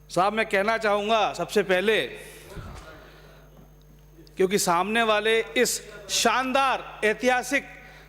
साहब, मैं कहना चाहूँगा सबसे पहले, क्योंकि सामने वाले इस शानदार ऐतिहासिक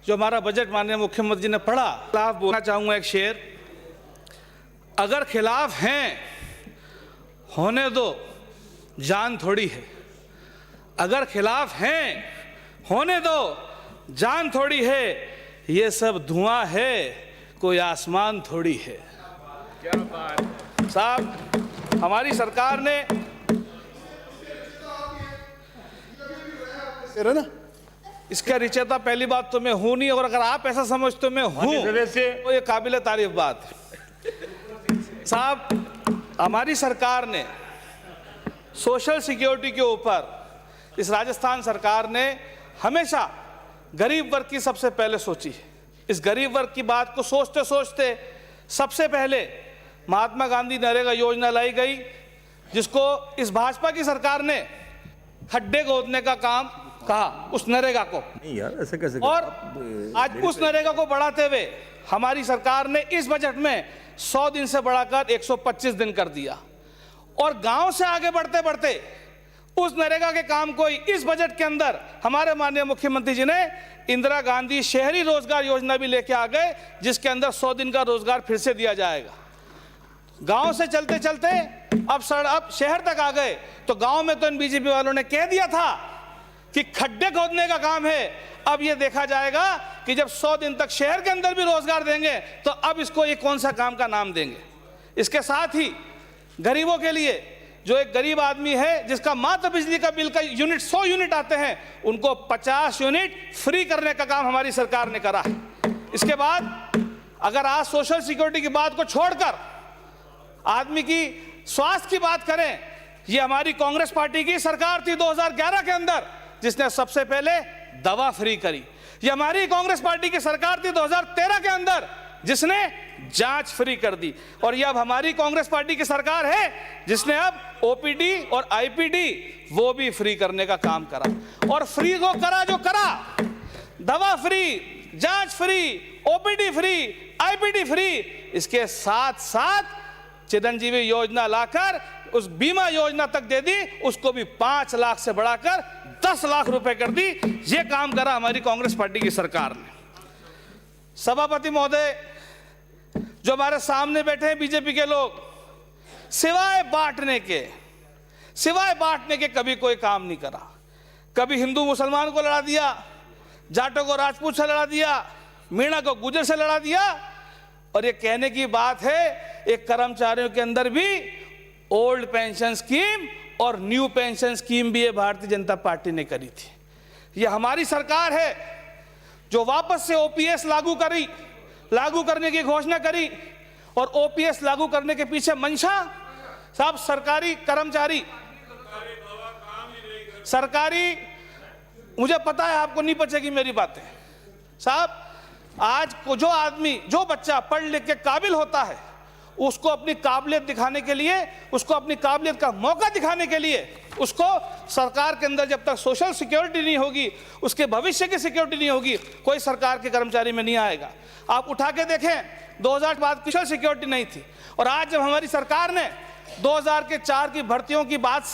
जो हमारा बजट माननीय मुख्यमंत्री जी ने पढ़ा, खिलाफ बोलना चाहूँगा एक शेर, अगर खिलाफ हैं होने दो, जान थोड़ी है। अगर खिलाफ हैं होने दो, जान थोड़ी है। ये सब धुआं है, कोई आसमान थोड़ी है। क्या बात साहब, हमारी सरकार ने ना, इसका रिचेता पहली बात तो मैं हूं नहीं, और अगर आप ऐसा समझते हो मैं हूं तो ये काबिल तारीफ बात है। साहब, हमारी सरकार ने सोशल सिक्योरिटी के ऊपर, इस राजस्थान सरकार ने हमेशा गरीब वर्ग की सबसे पहले सोची है। इस गरीब वर्ग की बात को सोचते सोचते सबसे पहले महात्मा गांधी नरेगा योजना लाई गई, जिसको इस भाजपा की सरकार ने खड्डे खोदने का काम कहा, उस नरेगा को। नहीं यार, ऐसे कैसे? और आज उस नरेगा को बढ़ाते हुए हमारी सरकार ने इस बजट में 100 दिन से बढ़ाकर 125 दिन कर दिया। और गांव से आगे बढ़ते बढ़ते उस नरेगा के काम को इस बजट के अंदर हमारे माननीय मुख्यमंत्री जी ने इंदिरा गांधी शहरी रोजगार योजना भी लेके आ गए, जिसके अंदर 100 दिन का रोजगार फिर से दिया जाएगा। गांव से चलते चलते अब शहर तक आ गए, तो गांव में तो इन बीजेपी वालों ने कह दिया था कि खड्डे खोदने का काम है। अब ये देखा जाएगा कि जब 100 दिन तक शहर के अंदर भी रोजगार देंगे तो अब इसको ये कौन सा काम का नाम देंगे। इसके साथ ही गरीबों के लिए, जो एक गरीब आदमी है जिसका मात्र बिजली का बिल का यूनिट 100 यूनिट आते हैं, उनको 50 यूनिट फ्री करने का काम हमारी सरकार ने करा है। इसके बाद अगर आज सोशल सिक्योरिटी की बात को छोड़कर आदमी की स्वास्थ्य की बात करें, ये हमारी कांग्रेस पार्टी की सरकार थी 2011 के अंदर जिसने सबसे पहले दवा फ्री करी। ये हमारी कांग्रेस पार्टी की सरकार थी 2013 के अंदर जिसने जांच फ्री कर दी। और ये अब हमारी कांग्रेस पार्टी की सरकार है जिसने अब ओपीडी और आईपीडी वो भी फ्री करने का काम करा। और फ्री को करा जो करा, दवा फ्री, जांच free, OPD free, IPD free, इसके साथ साथ चिरंजीवी योजना लाकर उस बीमा योजना तक दे दी, उसको भी 5 लाख से बढ़ाकर 10 लाख रुपए कर दी। ये काम करा हमारी कांग्रेस पार्टी की सरकार ने। सभापति महोदय, जो हमारे सामने बैठे हैं बीजेपी के लोग, सिवाय बांटने के कभी कोई काम नहीं करा। कभी हिंदू मुसलमान को लड़ा दिया, जाटों को राजपूत से लड़ा दिया, मीणा को गुजर से लड़ा दिया। और ये कहने की बात है, एक कर्मचारियों के अंदर भी ओल्ड पेंशन स्कीम और न्यू पेंशन स्कीम भी ये भारतीय जनता पार्टी ने करी थी। ये हमारी सरकार है जो वापस से ओपीएस लागू करने की घोषणा करी। और ओपीएस लागू करने के पीछे मंशा, साहब, सरकारी, मुझे पता है आपको नहीं पचेगी मेरी बातें। साहब, आज को जो बच्चा पढ़ लिख के काबिल होता है, उसको अपनी काबिलियत दिखाने के लिए, उसको अपनी काबिलियत का मौका दिखाने के लिए, उसको सरकार के अंदर जब तक सोशल सिक्योरिटी नहीं होगी, उसके भविष्य की सिक्योरिटी नहीं होगी, कोई सरकार के कर्मचारी में नहीं आएगा। आप उठा के देखें, 2000 के बाद सोशल सिक्योरिटी नहीं थी। और आज जब हमारी सरकार ने 2004 की भर्तियों की बात,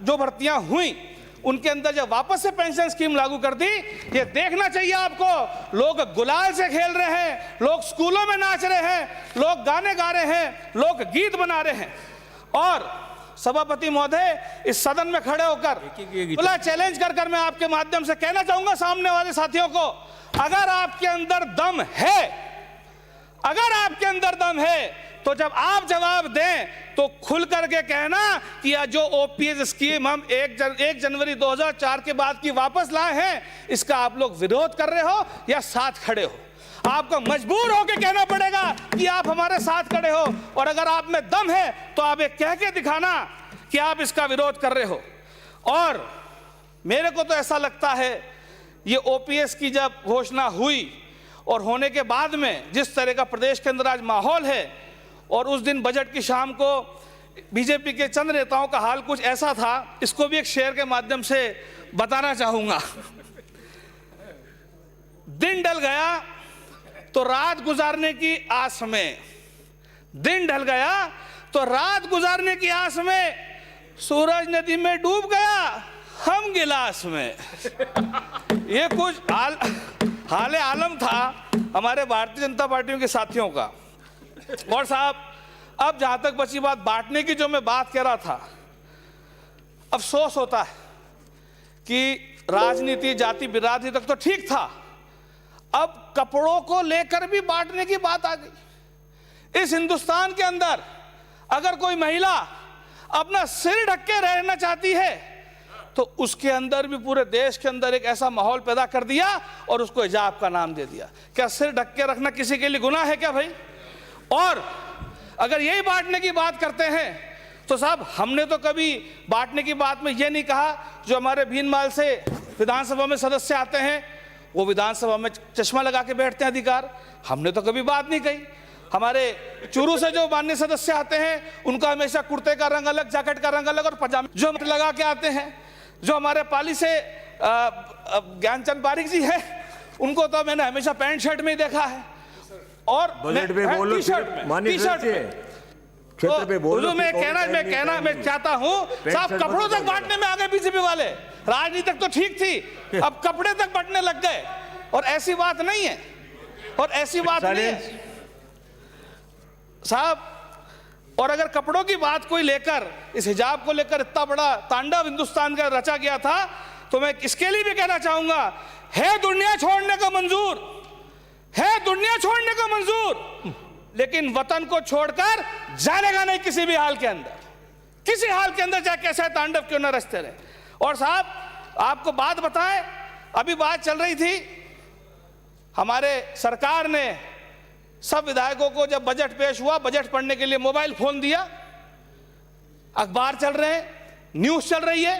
जो भर्तियां हुई उनके अंदर जब वापस से पेंशन स्कीम लागू कर दी, ये देखना चाहिए आपको। लोग गुलाल से खेल रहे हैं, लोग स्कूलों में नाच रहे हैं, लोग गाने गा रहे हैं, लोग गीत बना रहे हैं। और सभापति महोदय, इस सदन में खड़े होकर खुला चैलेंज कर मैं आपके माध्यम से कहना चाहूंगा सामने वाले साथियों को, अगर आपके अंदर दम है, तो जब आप जवाब दें तो खुल करके कहना कि यह जो ओपीएस स्कीम हम 1 जनवरी 2004 के बाद की वापस लाए हैं, इसका आप लोग विरोध कर रहे हो या साथ खड़े हो। आपको मजबूर होकर कहना पड़ेगा कि आप हमारे साथ खड़े हो। और अगर आप में दम है तो आप ये कह के दिखाना कि आप इसका विरोध कर रहे हो। और मेरे को तो ऐसा लगता है, ये ओपीएस की जब घोषणा हुई और होने के बाद में जिस तरह का प्रदेश के अंदर आज माहौल है, और उस दिन बजट की शाम को बीजेपी के चंद नेताओं का हाल कुछ ऐसा था, इसको भी एक शेर के माध्यम से बताना चाहूंगा। दिन ढल गया तो रात गुजारने की आस में, दिन ढल गया तो रात गुजारने की आस में सूरज नदी में डूब गया, हम गिलास में। ये कुछ हाल आलम था हमारे भारतीय जनता पार्टियों के साथियों का। और साहब, अब जहां तक बची बात बांटने की, जो मैं बात कह रहा था, अफसोस होता है कि राजनीति जाति बिरादरी तक तो ठीक था, अब कपड़ों को लेकर भी बांटने की बात आ गई। इस हिंदुस्तान के अंदर अगर कोई महिला अपना सिर ढक के रहना चाहती है तो उसके अंदर भी पूरे देश के अंदर एक ऐसा माहौल पैदा कर दिया और उसको हिजाब का नाम दे दिया। क्या सिर ढक के रखना किसी के लिए गुनाह है क्या भाई? और अगर यही बांटने की बात करते हैं तो साहब, हमने तो कभी बांटने की बात में यह नहीं कहा, जो हमारे भीनमाल से विधानसभा में सदस्य आते हैं वो विधानसभा में चश्मा लगा के बैठते हैं अधिकार, हमने तो कभी बात नहीं कही। हमारे चूरू से जो माननीय सदस्य आते हैं उनका हमेशा कुर्ते का रंग अलग, जैकेट का रंग अलग और पजामे जो लगा के आते हैं। जो हमारे पाली से ज्ञानचंद बारिक जी है, उनको तो मैंने हमेशा पैंट शर्ट में ही देखा है। और टी शर्ट मैं चाहता हूं साहब, कपड़ों तक बांटने में आ गए बीजेपी वाले। राजनीति तक तो ठीक थी, अब कपड़े तक बांटने लग गए, और ऐसी बात नहीं है, और ऐसी बात नहीं है साहब। और अगर कपड़ों की बात कोई लेकर, इस हिजाब को लेकर इतना बड़ा तांडव हिंदुस्तान का रचा गया था, तो मैं इसके लिए भी कहना चाहूंगा, है दुनिया छोड़ने का मंजूर, है दुनिया छोड़ने का मंजूर, लेकिन वतन को छोड़कर जानेगा नहीं किसी भी हाल के अंदर, किसी हाल के अंदर, चाहे कैसा तांडव क्यों न रचते रहे। और साहब, आपको बात बताएं, अभी बात चल रही थी, हमारे सरकार ने सब विधायकों को जब बजट पेश हुआ, बजट पढ़ने के लिए मोबाइल फोन दिया, अखबार चल रहे हैं, न्यूज चल रही है,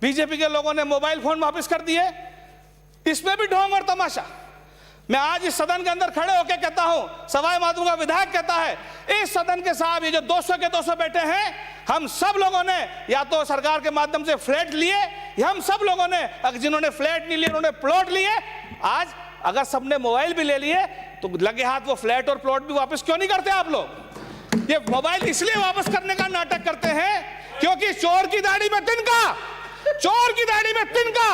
बीजेपी के लोगों ने मोबाइल फोन वापस कर दिए। इसमें भी ढोंग और तमाशा। मैं आज इस सदन के अंदर खड़े होकर कहता हूं, सवाई माधोपुर का विधायक कहता है, इस सदन के साहब ये जो 200 के 200 बैठे हैं, हम सब लोगों ने या तो सरकार के माध्यम से फ्लैट लिए, या हम सब लोगों ने, जिन्होंने फ्लैट नहीं लिए उन्होंने प्लॉट लिए। आज अगर सबने मोबाइल भी ले लिए तो लगे हाथ वो फ्लैट और प्लॉट भी वापस क्यों नहीं करते आप लोग? ये मोबाइल इसलिए वापस करने का नाटक करते हैं क्योंकि चोर की दाढ़ी में तिनका, चोर की दाढ़ी में तिनका,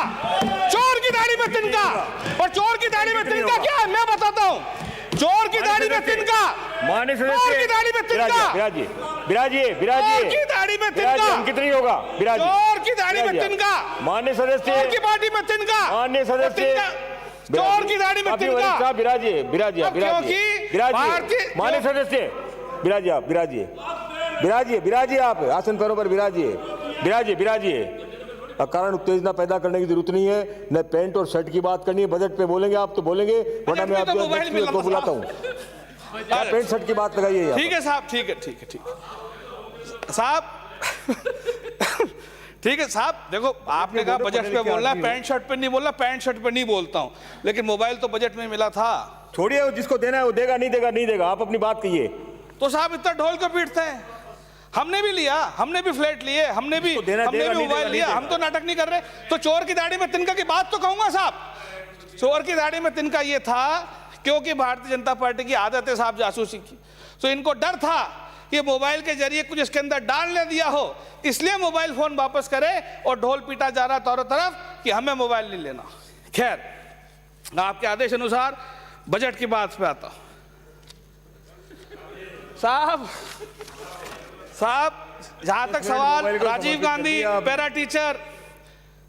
चोर की दाढ़ी में तिनका। और चोर की दाढ़ी में तिनका क्या है मैं बताता हूं। चोर की दाढ़ी में तिनका, चोर की दाढ़ी में तिनका, बिराजिए चोर की दाढ़ी में तिनका कितनी होगा? चोर की दाढ़ी में तिनका, माननीय सदस्य, चोर की पार्टी में तिनका, माननीय सदस्य, चोर की दाढ़ी में तिनका। बिराजिए बिराजिए बिराजिए, माननीय सदस्य बिराजिए, आप बिराजिए, बिराजिए बिराजिए, आप आसन पैरों पर बिराजिए, बिराजिए बिराजिए। कारण उत्तेजना पैदा करने की जरूरत नहीं है, न पैंट और शर्ट की बात करनी है। बजट पे बोलेंगे आप तो बोलेंगे, वरना मैं आपको बुलाता हूँ। आप पेंट शर्ट की बात लगाइए। ठीक है साहब, ठीक है, ठीक है, ठीक है साहब। ठीक है साहब, देखो आपने कहा बजट पे बोलना है, पैंट शर्ट पे नहीं बोलना, पैंट शर्ट पे नहीं बोलता हूं, लेकिन मोबाइल तो बजट में मिला था। छोड़िए, जिसको देना है वो देगा, नहीं देगा नहीं देगा, आप अपनी बात कहिए। तो साहब इतना ढोल को पीटते हैं, हमने भी लिया, हमने भी फ्लैट लिए, हमने भी मोबाइल लिया, हम तो नाटक नहीं कर रहे। तो चोर की दाढ़ी में तिनका की बात तो कहूंगा साहब। चोर की दाढ़ी में तिनका ये था क्योंकि भारतीय जनता पार्टी की आदत है साहब जासूसी की, तो इनको डर था कि मोबाइल के जरिए कुछ इसके अंदर डालने दिया हो, इसलिए मोबाइल फोन वापस करे और ढोल पीटा जा रहा चारों तरफ कि हमें मोबाइल नहीं लेना। खैर, आपके आदेश अनुसार बजट की बात पे आता साहब। जहां तक सवाल राजीव गांधी पैरा टीचर,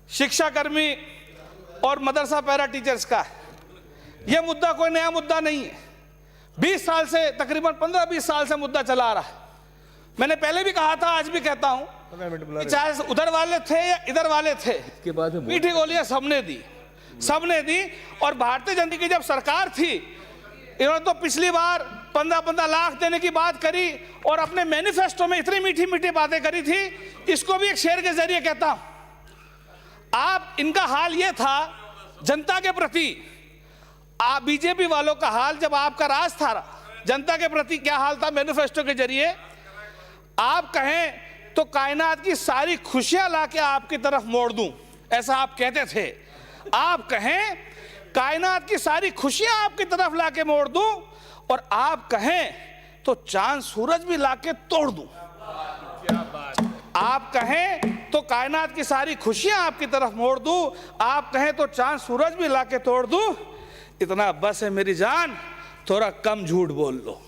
शिक्षा कर्मी और मदरसा पैरा टीचर्स का है, यह मुद्दा कोई नया मुद्दा नहीं है। 20 साल से, तकरीबन 15-20 साल से मुद्दा चला आ रहा है। मैंने पहले भी कहा था, आज भी कहता हूं, चाहे उधर वाले थे या इधर वाले थे, मीठी गोलियां सबने दी, सबने दी। और भारतीय जनता की जब सरकार थी, इन्होंने तो पिछली बार 15-15 लाख देने की बात करी और अपने मैनिफेस्टो में इतनी मीठी मीठी बातें करी थी। इसको भी एक शेर के जरिए कहता हूं, आप इनका हाल यह था जनता के प्रति, बीजेपी वालों का हाल जब आपका राज था, जनता के प्रति क्या हाल था मैनिफेस्टो के जरिए। आप कहें तो कायनात की सारी खुशियां लाके आपकी तरफ मोड़ दूं, ऐसा आप कहते थे। आप कहें कायनात की सारी खुशियां आपकी तरफ लाके मोड़ दूं, और आप कहें तो चांद सूरज भी लाके तोड़ दूं, आप कहें तो कायनात की सारी खुशियां आपकी तरफ मोड़ दूं, आप कहें तो चांद सूरज भी लाके तोड़ दूं। इतना बस है मेरी जान, थोड़ा कम झूठ बोल लो,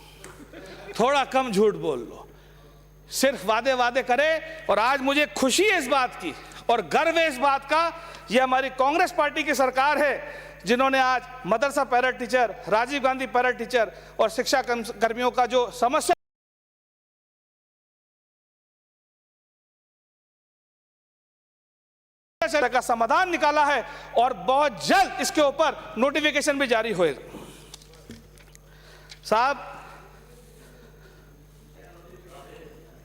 थोड़ा कम झूठ बोल लो, सिर्फ वादे वादे करे। और आज मुझे खुशी है इस बात की और गर्व है इस बात का, ये हमारी कांग्रेस पार्टी की सरकार है जिन्होंने आज मदरसा para teacher, Rajiv Gandhi para teacher और शिक्षा कर्मियों का जो समस्या का समाधान निकाला है और बहुत जल्द इसके ऊपर नोटिफिकेशन भी जारी होएगा। साहब,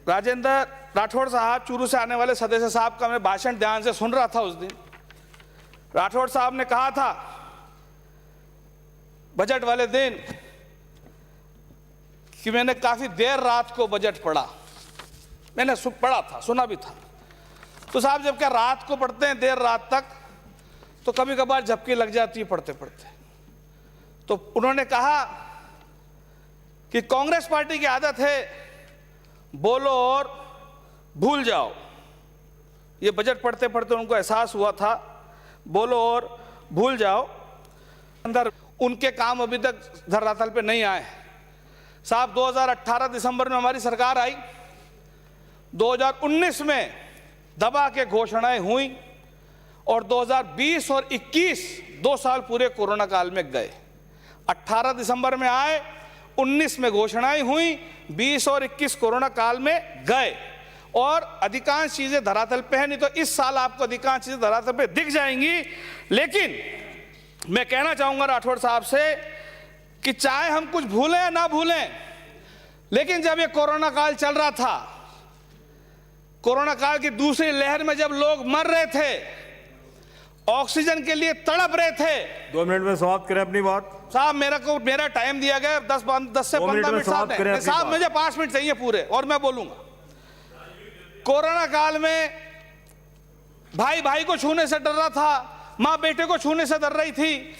राजेंद्र राठौड़ साहब, चूरू से आने वाले सदस्य साहब का मैं भाषण ध्यान से सुन रहा था उस दिन। राठौड़ साहब ने कहा था बजट वाले दिन कि मैंने काफी देर रात को बजट पढ़ा। मैंने पढ़ा था, सुना भी था। तो साहब, जब क्या रात को पढ़ते हैं देर रात तक, तो कभी कभार झपकी लग जाती है पढ़ते पढ़ते। तो उन्होंने कहा कि कांग्रेस पार्टी की आदत है बोलो और भूल जाओ। ये बजट पढ़ते पढ़ते उनको एहसास हुआ था बोलो और भूल जाओ। अंदर उनके काम अभी तक धरातल पे नहीं आए। साहब, 2018 दिसंबर में हमारी सरकार आई, 2019 में दबा के घोषणाएं हुई और 2020 और 21 2 साल पूरे कोरोना काल में गए। 18 दिसंबर में आए, 19 में घोषणाएं हुई, 20 और 21 कोरोना काल में गए और अधिकांश चीजें धरातल पे है। नहीं तो इस साल आपको अधिकांश चीजें धरातल पे दिख जाएंगी। लेकिन मैं कहना चाहूंगा राठौड़ साहब से कि चाहे हम कुछ भूलें या ना भूलें, लेकिन जब ये कोरोना काल चल रहा था, कोरोना काल की दूसरी लहर में जब लोग मर रहे थे, ऑक्सीजन के लिए तड़प रहे थे। 2 मिनट में समाप्त करें अपनी बात। साहब, मेरा टाइम दिया गया 10 से 15 मिनट साहब, मुझे 5 मिनट चाहिए पूरे और मैं बोलूंगा। कोरोना काल में भाई भाई को छूने से डर रहा था, माँ बेटे को छूने से डर रही थी,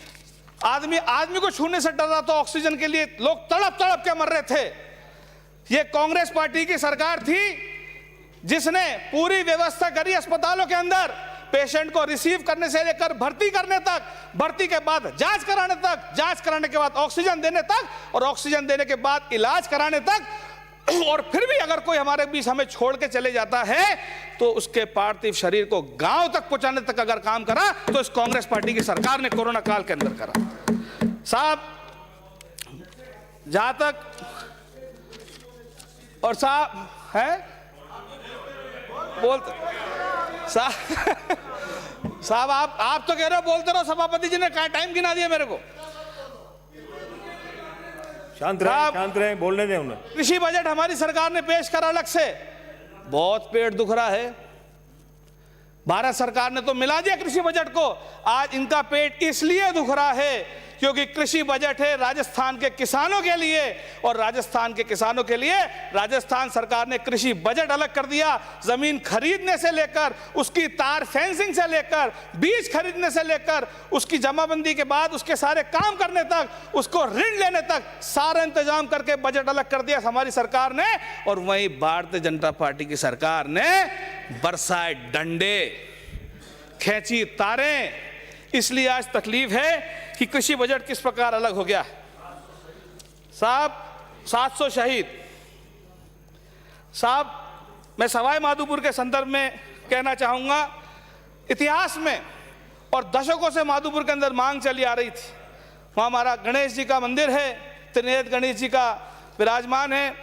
आदमी को छूने से डर रहा था। ऑक्सीजन के लिए लोग तड़प तड़प के मर रहे थे। ये कांग्रेस पार्टी की सरकार थी जिसने पूरी व्यवस्था करी अस्पतालों के अंदर, पेशेंट को रिसीव करने से लेकर भर्ती करने तक, भर्ती के बाद जांच कराने तक, जांच कराने के बाद ऑक्सीजन देने तक और ऑक्सीजन देने के बाद इलाज कराने तक। और फिर भी अगर कोई हमारे बीच हमें छोड़ के चले जाता है तो उसके पार्थिव शरीर को गांव तक पहुंचाने तक अगर काम करा तो इस कांग्रेस पार्टी की सरकार ने कोरोना काल के अंदर करा। साहब, जहां तक और साहब है बोलते साहब, आप तो कह रहे हो बोलते रहो, सभापति जी ने कहा टाइम गिना दिया मेरे को। शांत रहे, बोलने दें उन्हें। कृषि बजट हमारी सरकार ने पेश करा अलग से, बहुत पेट दुख रहा है। भारत सरकार ने तो मिला दिया कृषि बजट को। आज इनका पेट इसलिए दुख रहा है क्योंकि कृषि बजट है राजस्थान के किसानों के लिए और राजस्थान के किसानों के लिए राजस्थान सरकार ने कृषि बजट अलग कर दिया। जमीन खरीदने से लेकर, उसकी तार फेंसिंग से लेकर, बीज खरीदने से लेकर, उसकी जमाबंदी के बाद उसके सारे काम करने तक, उसको ऋण लेने तक सारा इंतजाम करके बजट अलग कर दिया हमारी सरकार ने। और वहीं भारतीय जनता पार्टी की सरकार ने बरसाए डंडे, खींची तारें। इसलिए आज तकलीफ है कि कृषि बजट किस प्रकार अलग हो गया। साहब, 700 शहीद। साहब, मैं सवाई माधोपुर के संदर्भ में कहना चाहूंगा, इतिहास में और दशकों से माधोपुर के अंदर मांग चली आ रही थी। वहाँ हमारा गणेश जी का मंदिर है, त्रिनेत्र गणेश जी का विराजमान है।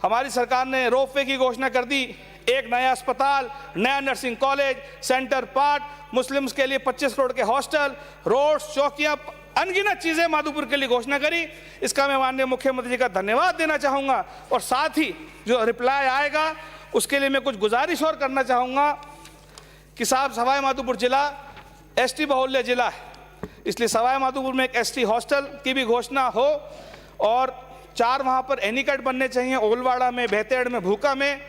हमारी सरकार ने रोपवे की घोषणा कर दी, एक नया अस्पताल, नया nursing college, centre part, Muslims के लिए 25 करोड़ के हॉस्टल, रोड्स, चौकियां, अनगिनत चीजें माधोपुर के लिए घोषणा करी। इसका मैं माननीय मुख्यमंत्री जी का धन्यवाद देना चाहूंगा। और साथ ही जो रिप्लाई आएगा उसके लिए मैं कुछ गुजारिश और करना चाहूंगा कि साहब, सवाई माधोपुर जिला एसटी बहुल्य जिला है, इसलिए सवाई माधोपुर में एक एसटी हॉस्टल की भी घोषणा हो और 4 वहां पर एनीकट बनने चाहिए, ओलवाड़ा में, बेहतेड़ में, भूका में,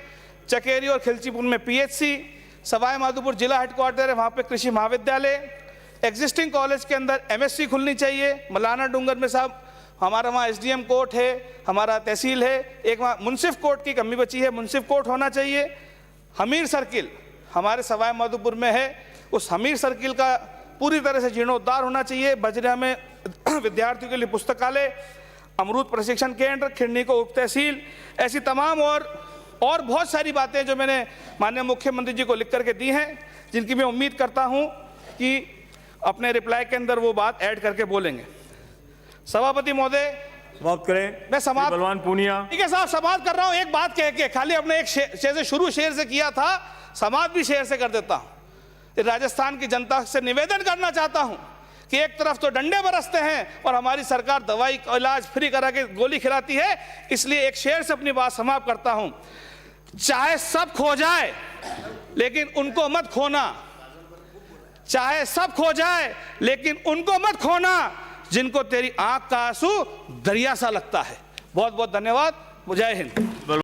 चकेरी और खिलचीपुर में पीएचसी। सवाई माधोपुर जिला हेडक्वार्टर है, वहाँ पे कृषि महाविद्यालय, एग्जिस्टिंग कॉलेज के अंदर एमएससी खुलनी चाहिए। मलाना डूंगर में साहब हमारा वहाँ एसडीएम कोर्ट है, हमारा तहसील है, एक वहाँ मुंसिफ कोर्ट की कमी बची है, मुंसिफ कोर्ट होना चाहिए। हमीर सर्किल हमारे सवाई माधोपुर में है, उस हमीर सर्किल का पूरी तरह से जीर्णोद्धार होना चाहिए। बजरा में विद्यार्थियों के लिए पुस्तकालय, अमरूद प्रशिक्षण केंद्र, खिरनी को उप तहसील, ऐसी तमाम और बहुत सारी बातें जो मैंने माननीय मुख्यमंत्री जी को लिख करके दी हैं, जिनकी मैं उम्मीद करता हूं कि अपने रिप्लाई के अंदर वो बात ऐड करके बोलेंगे। सभापति महोदय, समाप्त करें। मैं समाप्त, बलवान पूनिया। ठीक है साहब, समाप्त कर रहा हूं। एक बात कह के, खाली अपने एक शेर से शुरू शेर से किया था, समाप्त भी शेर से कर देता हूं। राजस्थान की जनता से निवेदन करना चाहता हूं कि एक तरफ तो डंडे बरसते हैं और हमारी सरकार दवाई का इलाज फ्री करा के गोली खिलाती है, इसलिए एक शेर से अपनी बात समाप्त करता हूं। चाहे सब खो जाए लेकिन उनको मत खोना, चाहे सब खो जाए लेकिन उनको मत खोना जिनको तेरी आंख का आंसू दरिया सा लगता है। बहुत बहुत धन्यवाद। जय हिंद।